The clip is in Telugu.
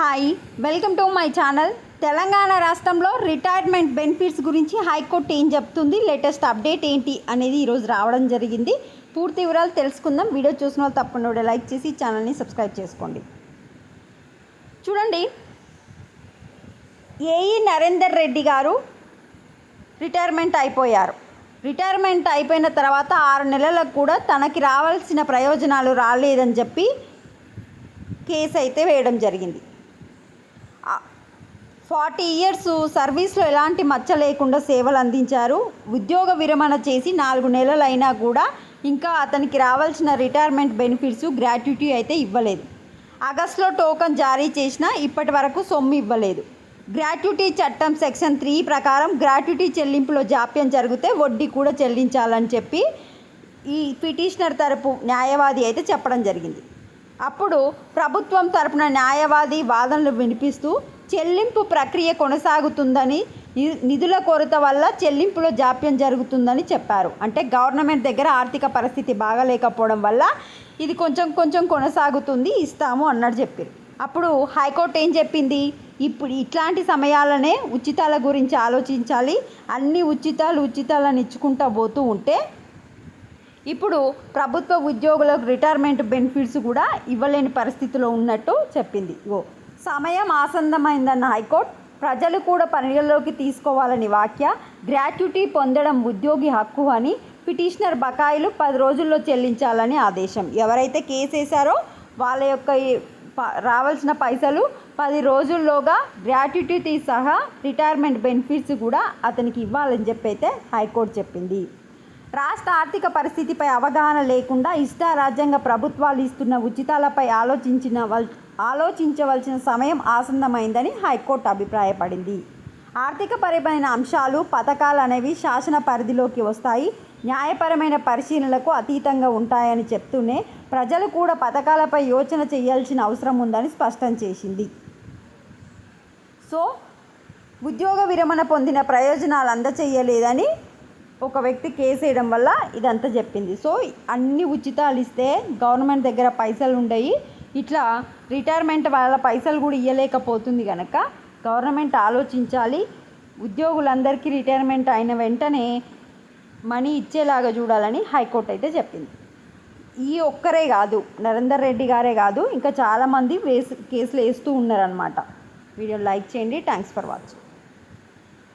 Hi, welcome to my channel. Telangana రాష్ట్రంలో రిటైర్మెంట్ బెనిఫిట్స్ గురించి హైకోర్టు ఏం చెప్తుంది, లేటెస్ట్ అప్డేట్ ఏంటి అనేది ఈరోజు రావడం జరిగింది. పూర్తి వివరాలు తెలుసుకుందాం. వీడియో చూసిన వాళ్ళు తప్పకుండా లైక్ చేసి ఛానల్ని సబ్స్క్రైబ్ చేసుకోండి. చూడండి, ఏఈ నరేందర్ రెడ్డి గారు రిటైర్మెంట్ అయిపోయారు. రిటైర్మెంట్ అయిపోయిన తర్వాత 6 నెలలకు కూడా తనకి రావాల్సిన ప్రయోజనాలు రాలేదని చెప్పి కేసు అయితే వేయడం జరిగింది. 40 ఇయర్స్ సర్వీస్లో ఎలాంటి మచ్చ లేకుండా సేవలు అందించారు. ఉద్యోగ విరమణ చేసి 4 నెలలైనా కూడా ఇంకా అతనికి రావాల్సిన రిటైర్మెంట్ బెనిఫిట్స్, గ్రాట్యుటీ అయితే ఇవ్వలేదు. ఆగస్టులో టోకన్ జారీ చేసినా ఇప్పటి వరకు సొమ్ము ఇవ్వలేదు. గ్రాట్యుటీ చట్టం సెక్షన్ 3 ప్రకారం గ్రాట్యుటీ చెల్లింపులో జాప్యం జరిగితే వడ్డీ కూడా చెల్లించాలని చెప్పి ఈ పిటిషనర్ తరపు న్యాయవాది అయితే చెప్పడం జరిగింది. అప్పుడు ప్రభుత్వం తరపున న్యాయవాది వాదనలు వినిపిస్తూ చెల్లింపు ప్రక్రియ కొనసాగుతుందని, నిధుల కొరత వల్ల చెల్లింపులో జాప్యం జరుగుతుందని చెప్పారు. అంటే గవర్నమెంట్ దగ్గర ఆర్థిక పరిస్థితి బాగాలేకపోవడం వల్ల ఇది కొంచెం కొనసాగుతుంది, ఇస్తాము అన్నట్టు చెప్పారు. అప్పుడు హైకోర్టు ఏం చెప్పింది, ఇప్పుడు ఇట్లాంటి సమయాలనే ఉచితాల గురించి ఆలోచించాలి. అన్ని ఉచితాలను ఇచ్చుకుంటూ పోతూ ఉంటే ఇప్పుడు ప్రభుత్వ ఉద్యోగులకు రిటైర్మెంట్ బెనిఫిట్స్ కూడా ఇవ్వలేని పరిస్థితిలో ఉన్నట్టు చెప్పింది. సమయం ఆసన్నమైందన్న హైకోర్టు ప్రజలు కూడా పరిగణలోకి తీసుకోవాలని వ్యాఖ్య. గ్రాట్యుటీ పొందడం ఉద్యోగి హక్కు అని, పిటిషనర్ బకాయిలు 10 రోజుల్లో చెల్లించాలని ఆదేశం. ఎవరైతే కేసు వేశారో వాళ్ళ యొక్క రావాల్సిన పైసలు 10 రోజుల్లోగా గ్రాట్యుటీతో సహా రిటైర్మెంట్ బెనిఫిట్స్ కూడా అతనికి ఇవ్వాలని చెప్పి అయితే హైకోర్టు చెప్పింది. రాష్ట్ర ఆర్థిక పరిస్థితిపై అవగాహన లేకుండా ఇష్టారాజ్యంగా ప్రభుత్వాలు ఇస్తున్న ఉచితాలపై ఆలోచించవలసిన సమయం ఆసన్నమైందని హైకోర్టు అభిప్రాయపడింది. ఆర్థికపరమైన అంశాలు, పథకాలు అనేవి శాసన పరిధిలోకి వస్తాయి, న్యాయపరమైన పరిశీలనలకు అతీతంగా ఉంటాయని చెప్తూనే ప్రజలు కూడా పథకాలపై యోచన చేయాల్సిన అవసరం ఉందని స్పష్టం చేసింది. సో ఉద్యోగ విరమణ పొందిన ప్రయోజనాలు అందచేయలేదని ఒక వ్యక్తి కేసు వేయడం వల్ల ఇదంతా చెప్పింది. సో అన్ని ఉచితాలు ఇస్తే గవర్నమెంట్ దగ్గర పైసలు ఉండయి, ఇట్లా రిటైర్మెంట్ వాళ్ళ పైసలు కూడా ఇవ్వలేకపోతుంది కనుక గవర్నమెంట్ ఆలోచించాలి. ఉద్యోగులందరికీ రిటైర్మెంట్ అయిన వెంటనే మనీ ఇచ్చేలాగా చూడాలని హైకోర్టు అయితే చెప్పింది. ఈ ఒక్కరే కాదు, నరేందర్ రెడ్డి గారే కాదు, ఇంకా చాలామంది కేసులు వేస్తూ ఉన్నారనమాట. వీడియో లైక్ చేయండి. Thanks for watching.